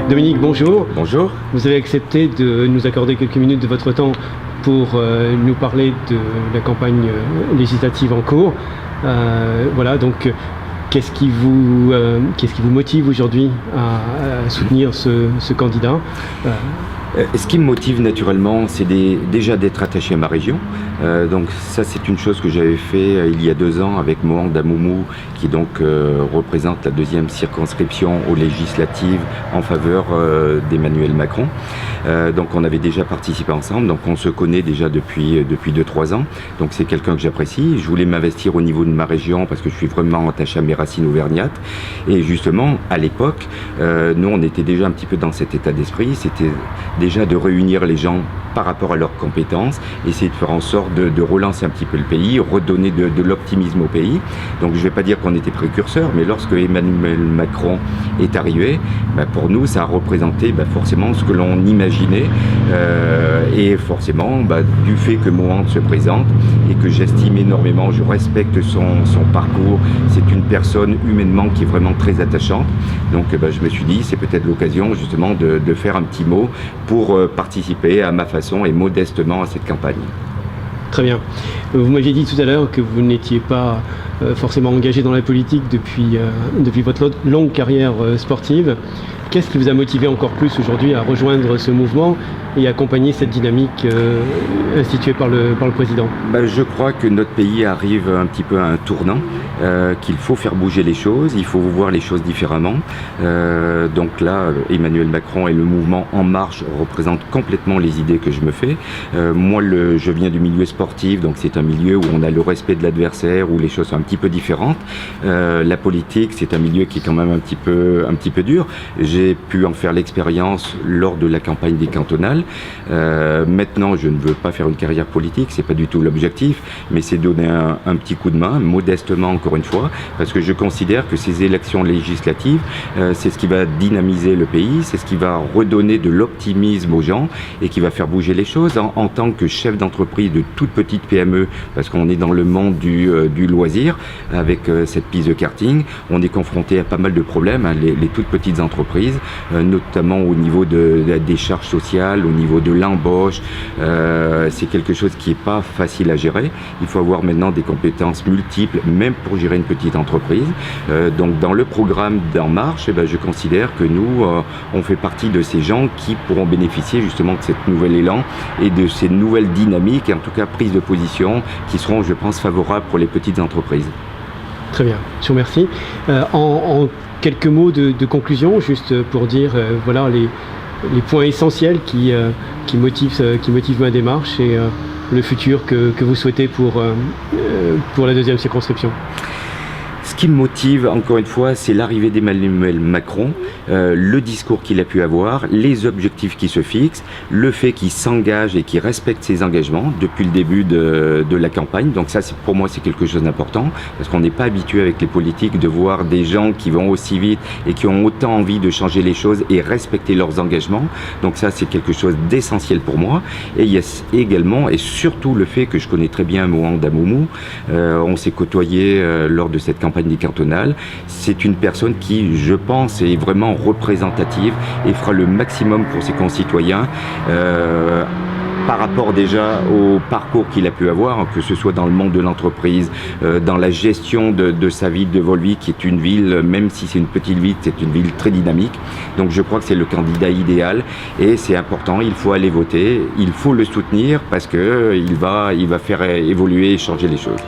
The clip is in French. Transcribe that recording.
Dominique, bonjour. Bonjour. Vous avez accepté de nous accorder quelques minutes de votre temps pour nous parler de la campagne législative en cours. Voilà, donc qu'est-ce qui vous motive aujourd'hui à soutenir ce candidat? Ce qui me motive naturellement, c'est déjà d'être attaché à ma région. Donc ça, c'est une chose que j'avais fait il y a 2 ans avec Mohand Damoumou, qui donc représente la 2e circonscription aux législatives en faveur d'Emmanuel Macron. Donc on avait déjà participé ensemble, donc on se connaît déjà depuis 2-3 ans. Donc c'est quelqu'un que j'apprécie. Je voulais m'investir au niveau de ma région parce que je suis vraiment attaché à mes racines auvergnates. Et justement, à l'époque, nous on était déjà un petit peu dans cet état d'esprit. C'était déjà de réunir les gens par rapport à leurs compétences, essayer de faire en sorte de relancer un petit peu le pays, redonner de l'optimisme au pays. Donc je ne vais pas dire qu'on était précurseur, mais lorsque Emmanuel Macron est arrivé, pour nous ça a représenté forcément ce que l'on imaginait, et forcément du fait que Mohand se présente et que j'estime énormément, je respecte son parcours, c'est une personne humainement qui est vraiment très attachante. Donc je me suis dit c'est peut-être l'occasion justement de faire un petit mot pour participer à ma façon et modestement à cette campagne. Très bien. Vous m'aviez dit tout à l'heure que vous n'étiez pas forcément engagé dans la politique depuis votre longue carrière sportive. Qu'est-ce qui vous a motivé encore plus aujourd'hui à rejoindre ce mouvement et accompagner cette dynamique instituée par le président? Je crois que notre pays arrive un petit peu à un tournant, qu'il faut faire bouger les choses, il faut voir les choses différemment. Donc là, Emmanuel Macron et le mouvement En Marche représentent complètement les idées que je me fais. Moi, je viens du milieu sportif, donc c'est un milieu où on a le respect de l'adversaire, où les choses sont un petit peu différentes. La politique, c'est un milieu qui est quand même un petit peu dur. J'ai pu en faire l'expérience lors de la campagne des cantonales. Maintenant, je ne veux pas faire une carrière politique, c'est pas du tout l'objectif, mais c'est donner un petit coup de main, modestement encore une fois, parce que je considère que ces élections législatives, c'est ce qui va dynamiser le pays, c'est ce qui va redonner de l'optimisme aux gens et qui va faire bouger les choses. En tant que chef d'entreprise de toute petite PME, parce qu'on est dans le monde du loisir, avec cette piste de karting, on est confronté à pas mal de problèmes, les toutes petites entreprises, notamment au niveau des charges sociales, au niveau de l'embauche. C'est quelque chose qui n'est pas facile à gérer. Il faut avoir maintenant des compétences multiples, même pour gérer une petite entreprise. Donc dans le programme d'En Marche, je considère que nous, on fait partie de ces gens qui pourront bénéficier justement de cet nouvel élan et de ces nouvelles dynamiques, et en tout cas prises de position, qui seront, je pense, favorables pour les petites entreprises. Très bien, je vous remercie. En quelques mots de conclusion, juste pour dire voilà les points essentiels qui motivent ma démarche et le futur que vous souhaitez pour la 2e circonscription. Ce qui me motive, encore une fois, c'est l'arrivée d'Emmanuel Macron, le discours qu'il a pu avoir, les objectifs qu'il se fixe, le fait qu'il s'engage et qu'il respecte ses engagements depuis le début de la campagne. Donc ça, pour moi, c'est quelque chose d'important, parce qu'on n'est pas habitué avec les politiques de voir des gens qui vont aussi vite et qui ont autant envie de changer les choses et respecter leurs engagements. Donc ça, c'est quelque chose d'essentiel pour moi. Et il y a également, et surtout, le fait que je connais très bien Mohand Damoumou. On s'est côtoyé lors de cette campagne des cantonales. C'est une personne qui, je pense, est vraiment représentative et fera le maximum pour ses concitoyens par rapport déjà au parcours qu'il a pu avoir, que ce soit dans le monde de l'entreprise, dans la gestion de sa ville de Volvic, qui est une ville, même si c'est une petite ville, c'est une ville très dynamique. Donc je crois que c'est le candidat idéal et c'est important, il faut aller voter, il faut le soutenir parce qu'il va faire évoluer et changer les choses.